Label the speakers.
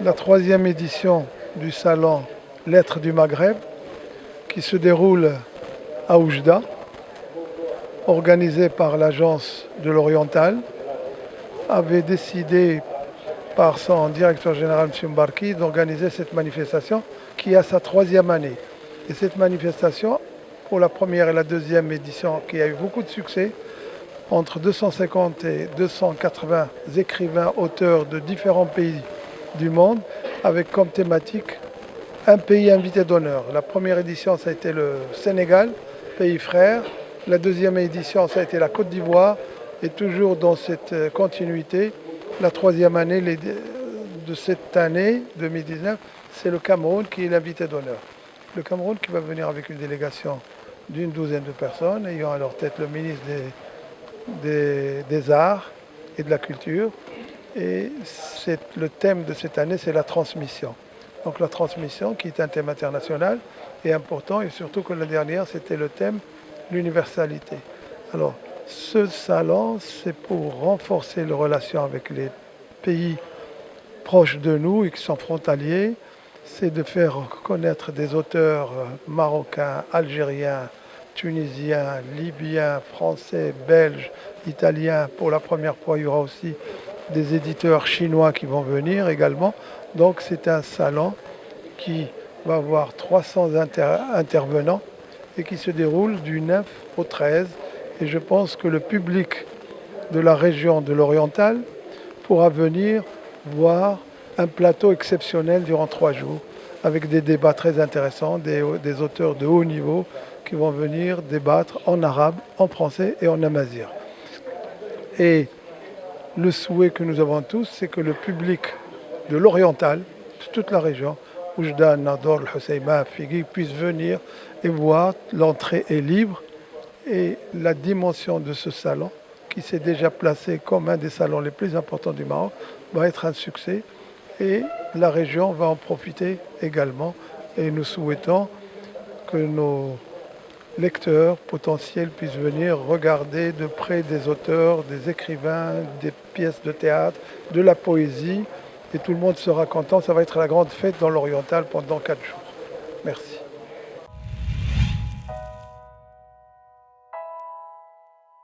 Speaker 1: la troisième édition du salon Lettres du Maghreb qui se déroule à Oujda, organisé par l'agence de l'Oriental, avait décidé par son directeur général, M. Mbarki, d'organiser cette manifestation qui a sa troisième année. Et cette manifestation, pour la première et la deuxième édition, qui a eu beaucoup de succès, entre 250 et 280 écrivains, auteurs de différents pays du monde, avec comme thématique un pays invité d'honneur. La première édition, ça a été le Sénégal, pays frère. La deuxième édition, ça a été la Côte d'Ivoire. Et toujours dans cette continuité, la troisième année de cette année 2019, c'est le Cameroun qui est l'invité d'honneur. Le Cameroun qui va venir avec une délégation d'une douzaine de personnes, ayant à leur tête le ministre des Arts et de la Culture. Et le thème de cette année, c'est la transmission. Donc la transmission, qui est un thème international, est important, et surtout que la dernière, c'était le thème l'universalité. Alors, ce salon, c'est pour renforcer les relations avec les pays proches de nous et qui sont frontaliers. C'est de faire connaître des auteurs marocains, algériens, tunisiens, libyens, français, belges, italiens. Pour la première fois, il y aura aussi des éditeurs chinois qui vont venir également. Donc c'est un salon qui va avoir 300 intervenants et qui se déroule du 9 au 13. Et je pense que le public de la région de l'Oriental pourra venir voir un plateau exceptionnel durant 3 jours, avec des débats très intéressants, des auteurs de haut niveau qui vont venir débattre en arabe, en français et en amazigh. Et le souhait que nous avons tous, c'est que le public de l'Oriental, de toute la région, Oujda, Nador, Husseima, Figui, puisse venir et voir. L'entrée est libre et la dimension de ce salon, qui s'est déjà placé comme un des salons les plus importants du Maroc, va être un succès et la région va en profiter également. Et nous souhaitons que nos lecteurs potentiels puissent venir regarder de près des auteurs, des écrivains, des pièces de théâtre, de la poésie. Et tout le monde sera content. Ça va être la grande fête dans l'Oriental pendant 4 jours. Merci.